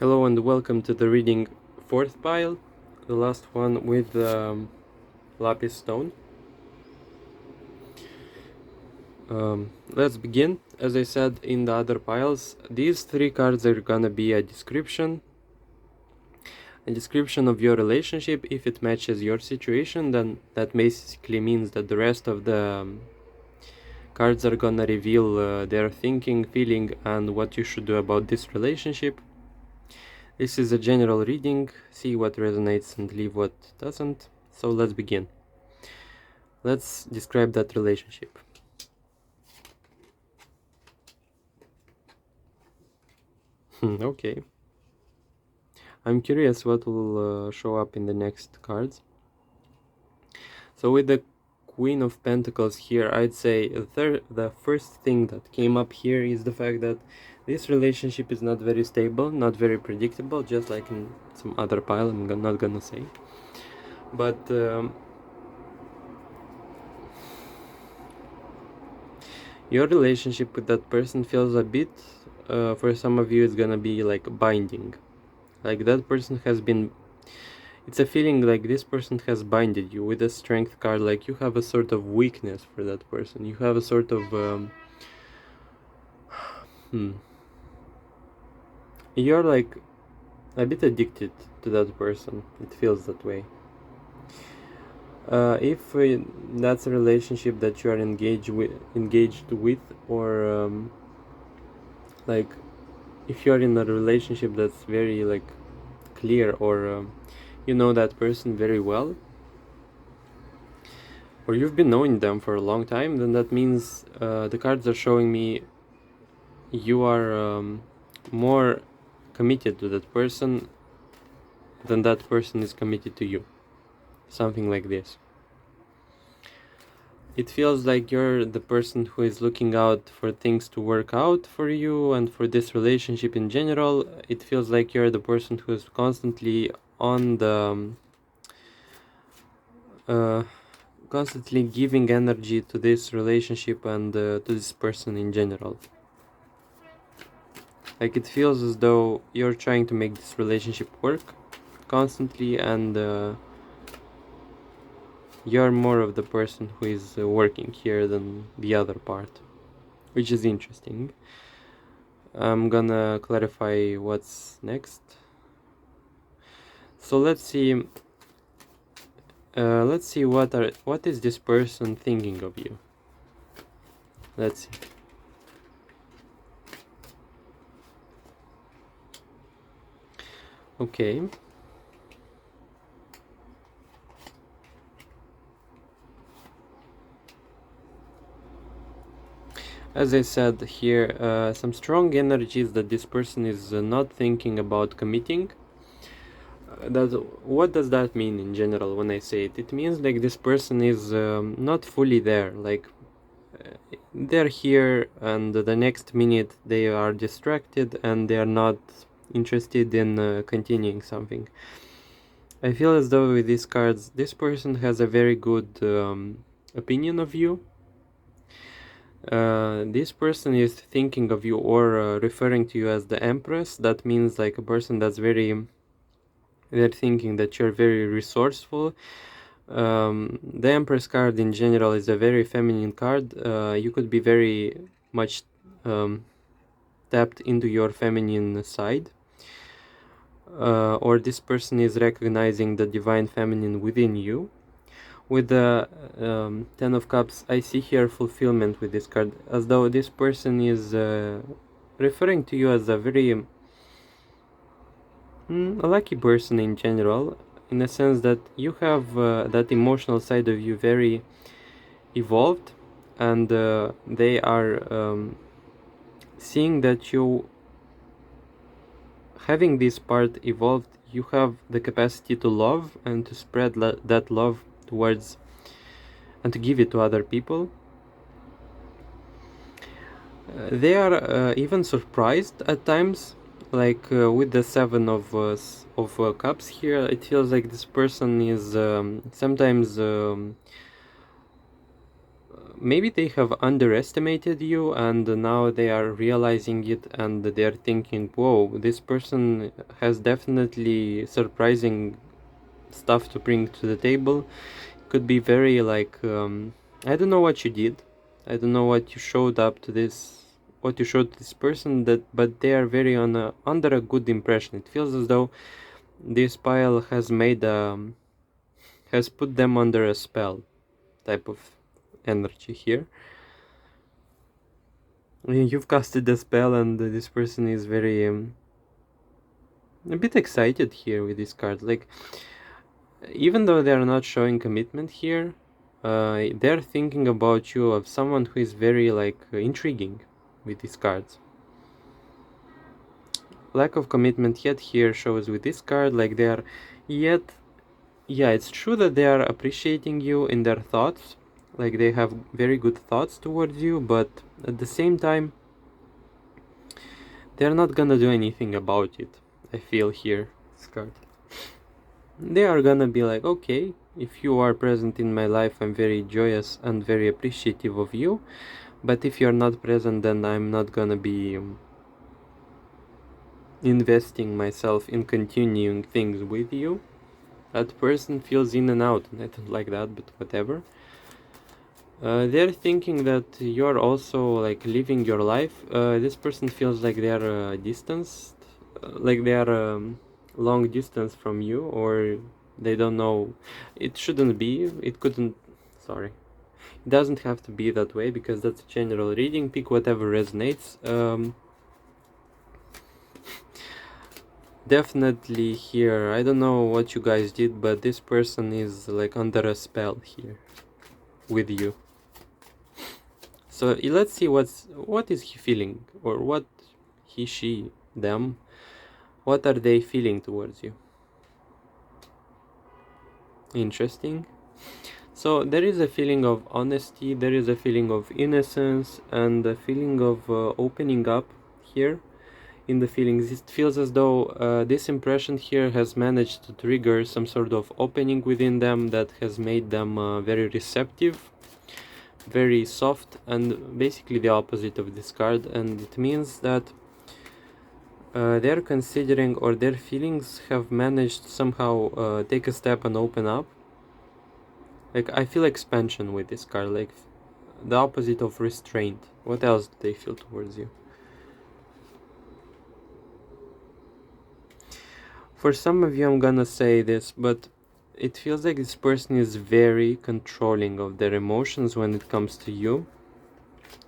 Hello and welcome to the reading fourth pile, the last one with Lapis stone. Let's begin. As I said in the other piles, these three cards are gonna be a description of your relationship. If it matches your situation, then that basically means that the rest of the cards are gonna reveal their thinking, feeling, and what you should do about this relationship. This is a general reading, see what resonates and leave what doesn't. So let's begin. Let's describe that relationship. Okay. I'm curious what will show up in the next cards. So with the Queen of Pentacles here, I'd say the first thing that came up here is the fact that this relationship is not very stable, not very predictable, just like in some other pile, I'm not gonna say. But your relationship with that person feels a bit, for some of you, it's gonna be like binding. Like that person has been, it's a feeling like this person has binded you with a strength card, like you have a sort of weakness for that person. You have a sort of, you're like a bit addicted to that person. It feels that way. If that's a relationship that you are engaged with, or like if you're in a relationship that's very like clear, or you know that person very well, or you've been knowing them for a long time, then that means the cards are showing me you are more committed to that person than that person is committed to you. Something like this. It feels like you're the person who is looking out for things to work out for you and for this relationship in general. It feels like you're the person who is constantly on the constantly giving energy to this relationship and to this person in general. Like it feels as though you're trying to make this relationship work constantly, and you're more of the person who is working here than the other part, which is interesting. I'm gonna clarify what's next. So let's see what is this person thinking of you. Let's see. Okay. As I said here, some strong energies that this person is not thinking about committing. What does that mean in general when I say it? It means like this person is not fully there. Like they're here and the next minute they are distracted and they are not interested in continuing something. I feel as though with these cards, this person has a very good opinion of you. This person is thinking of you or referring to you as the Empress. That means like a person that's they're thinking that you're very resourceful. The Empress card in general is a very feminine card. You could be very much tapped into your feminine side. Or this person is recognizing the divine feminine within you. With the Ten of Cups, I see here fulfillment with this card, as though this person is referring to you as a very a lucky person in general, in the sense that you have that emotional side of you very evolved, and they are seeing that you having this part evolved, you have the capacity to love and to spread that love towards and to give it to other people. They are even surprised at times, like with the Seven of Cups here. It feels like this person is sometimes maybe they have underestimated you, and now they are realizing it, and they're thinking, whoa, this person has definitely surprising stuff to bring to the table. Could be very like, I don't know what you did, I don't know what you showed up to this, what you showed to this person, that but they are very under a good impression. It feels as though this pile has made has put them under a spell type of energy here. You've casted a spell, and this person is very a bit excited here with this card. Like, even though they are not showing commitment here, they're thinking about you of someone who is very like intriguing with these cards. Lack of commitment yet here shows with this card, like they are yet, yeah, it's true that they are appreciating you in their thoughts, like they have very good thoughts towards you, but at the same time they're not gonna do anything about it. I feel here this card. They are gonna be like, okay, if you are present in my life, I'm very joyous and very appreciative of you, but if you're not present, then I'm not gonna be investing myself in continuing things with you. That person feels in and out, and I don't like that, but whatever. They're thinking that you're also like living your life. This person feels like they are distanced, like they are long distance from you, or they don't know. It shouldn't be. It couldn't. Sorry. It doesn't have to be that way, because that's a general reading. Pick whatever resonates. Definitely here. I don't know what you guys did, but this person is like under a spell here with you. So let's see what is he feeling, or what he, she, them, what are they feeling towards you. Interesting. So there is a feeling of honesty, there is a feeling of innocence, and a feeling of opening up here in the feelings. It feels as though this impression here has managed to trigger some sort of opening within them that has made them very receptive, very soft, and basically the opposite of this card. And it means that they're considering, or their feelings have managed to somehow take a step and open up. Like, I feel expansion with this card, like the opposite of restraint. What else do they feel towards you? For some of you, I'm gonna say this, but it feels like this person is very controlling of their emotions when it comes to you,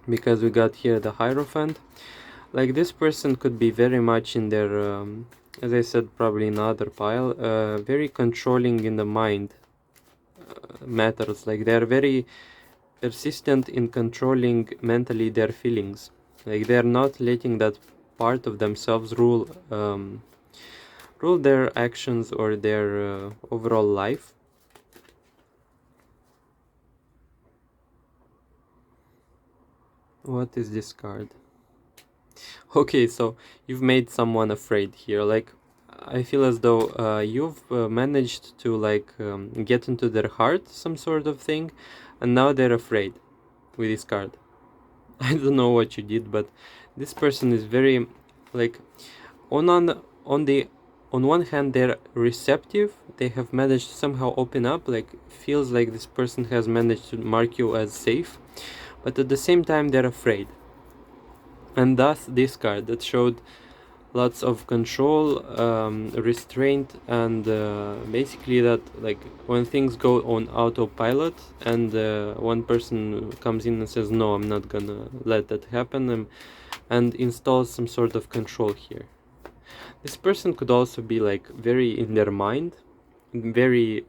because we got here the Hierophant. Like, this person could be very much in their, as I said, probably another pile, very controlling in the mind matters. Like, they're very persistent in controlling mentally their feelings. Like, they're not letting that part of themselves rule their actions or their overall life. What is this card? Okay, so you've made someone afraid here. Like, I feel as though you've managed to like get into their heart, some sort of thing, and now they're afraid with this card. I don't know what you did, but this person is very like on one hand they're receptive. They have managed to somehow open up. Like, feels like this person has managed to mark you as safe, but at the same time they're afraid. And thus this card that showed lots of control, restraint, and basically that, like, when things go on autopilot and one person comes in and says, no, I'm not gonna let that happen, and installs some sort of control here. This person could also be like very in their mind, very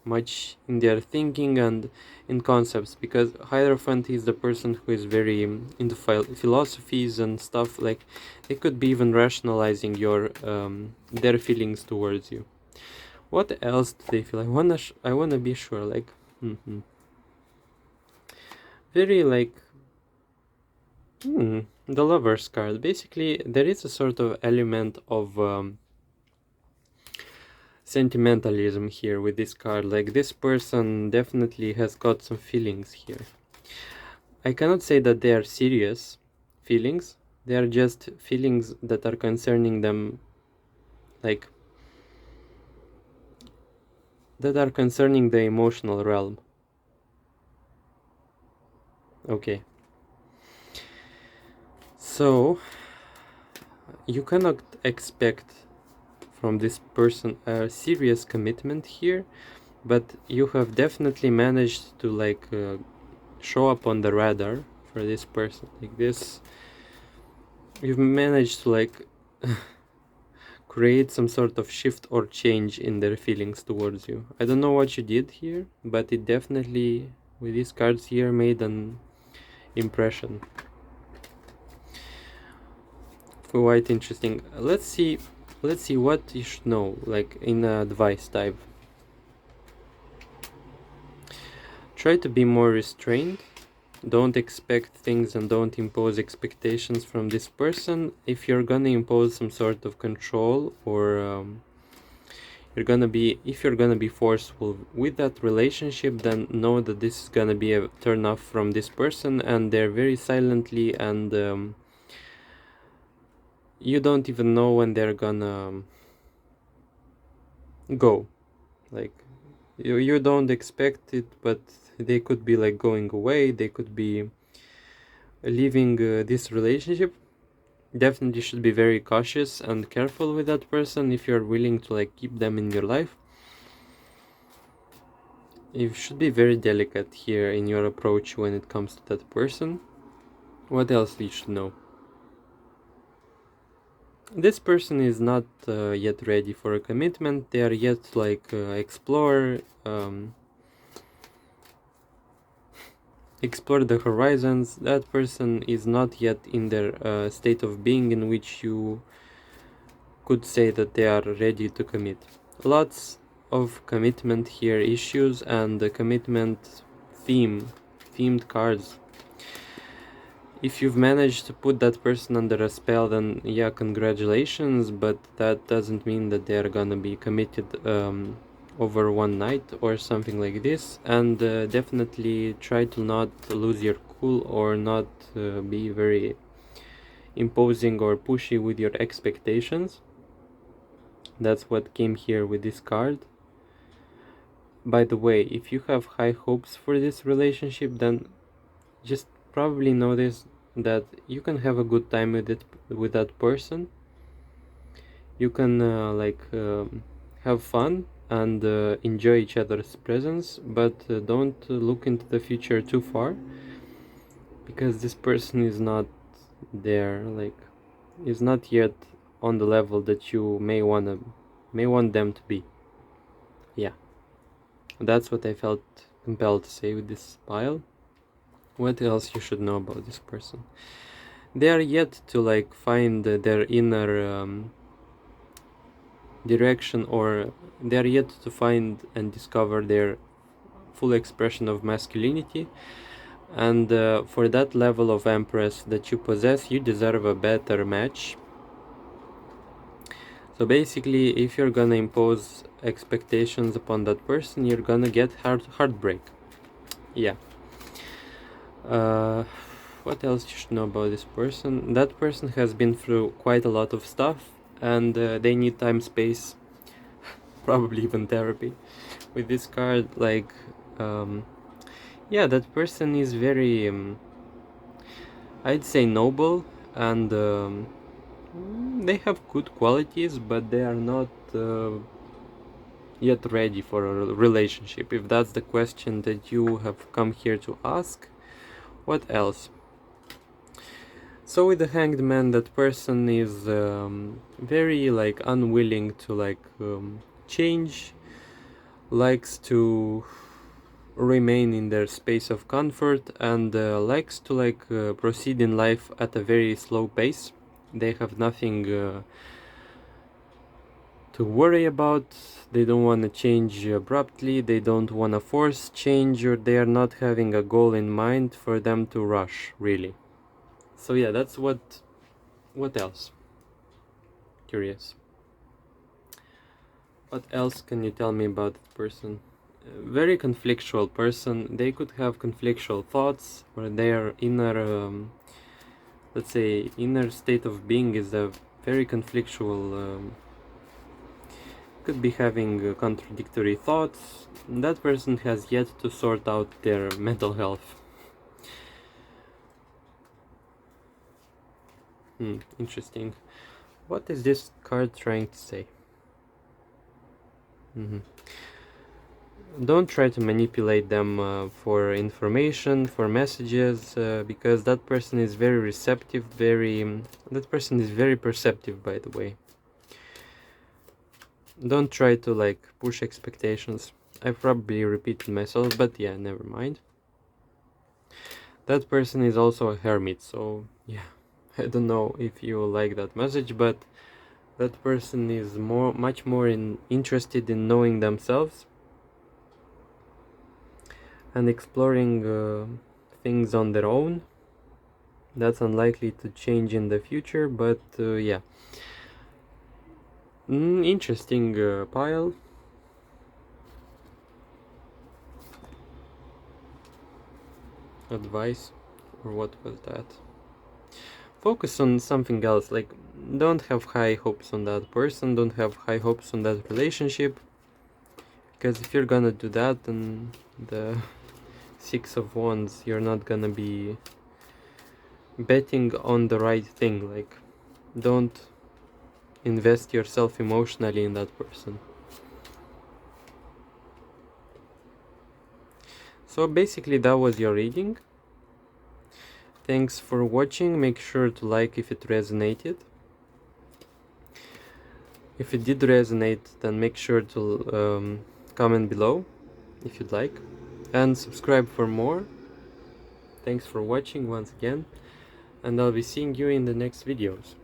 much in their thinking and in concepts, because Hierophant is the person who is very into philosophies and stuff. Like, they could be even rationalizing your their feelings towards you. What else do they feel? I wanna be sure. Like, very like the Lover's card. Basically, there is a sort of element of sentimentalism here with this card. Like, this person definitely has got some feelings here. I cannot say that they are serious feelings. They are just feelings that are concerning them, like, that are concerning the emotional realm. Okay. So, you cannot expect from this person a serious commitment here, but you have definitely managed to like show up on the radar for this person. Like this, you've managed to like create some sort of shift or change in their feelings towards you. I don't know what you did here, but it definitely, with these cards here, made an impression. Quite interesting. Let's see what you should know, like in advice type. Try to be more restrained. Don't expect things and don't impose expectations from this person. If you're gonna impose some sort of control, or if you're gonna be forceful with that relationship, then know that this is gonna be a turn off from this person, and they're very silently, and you don't even know when they're gonna go. Like, you don't expect it, but they could be like going away, they could be leaving this relationship. Definitely should be very cautious and careful with that person if you're willing to like keep them in your life. You should be very delicate here in your approach when it comes to that person. What else you should know? This person is not yet ready for a commitment. They are yet to like explore the horizons. That person is not yet in their state of being in which you could say that they are ready to commit. Lots of commitment here issues, and the commitment themed cards. If you've managed to put that person under a spell, then yeah, congratulations, but that doesn't mean that they're gonna be committed over one night or something like this. And definitely try to not lose your cool, or not be very imposing or pushy with your expectations. That's what came here with this card. By the way, if you have high hopes for this relationship, then just probably notice that you can have a good time with that person. You can have fun and enjoy each other's presence, but don't look into the future too far, because this person is not there, like is not yet on the level that you may want them to be. Yeah, that's what I felt compelled to say with this pile. What else you should know about this person? They are yet to like find their inner direction, or they are yet to find and discover their full expression of masculinity. And for that level of Empress that you possess, you deserve a better match. So basically, if you're gonna impose expectations upon that person, you're gonna get heartbreak. Yeah. What else you should know about this person? That person has been through quite a lot of stuff, and they need time, space, probably even therapy. With this card, like, yeah, that person is very, I'd say, noble, and they have good qualities, but they are not yet ready for a relationship. If that's the question that you have come here to ask, what else? So with the Hanged Man, that person is very like unwilling to like change, likes to remain in their space of comfort, and likes to like proceed in life at a very slow pace. They have nothing to worry about. They don't want to change abruptly, they don't want to force change, or they are not having a goal in mind for them to rush, really. So yeah, that's what else? Curious. What else can you tell me about that person? very conflictual person. They could have conflictual thoughts, or their inner, let's say, inner state of being is a very conflictual. Could be having contradictory thoughts. That person has yet to sort out their mental health. Interesting. What is this card trying to say? Don't try to manipulate them for information, for messages, because that person is very receptive, that person is very perceptive, by the way. Don't try to like push expectations. I probably repeated myself, but yeah, never mind. That person is also a hermit, so yeah, I don't know if you like that message, but that person is much more interested in knowing themselves and exploring things on their own. That's unlikely to change in the future, but yeah. Interesting pile. Advice, or what was that? Focus on something else, like don't have high hopes on that person, don't have high hopes on that relationship, because if you're gonna do that, then the Six of Wands, you're not gonna be betting on the right thing. Like, don't invest yourself emotionally in that person. So basically that was your reading. Thanks for watching. Make sure to like if it resonated. If it did resonate, then make sure to comment below if you'd like, and subscribe for more. Thanks for watching once again, and I'll be seeing you in the next videos.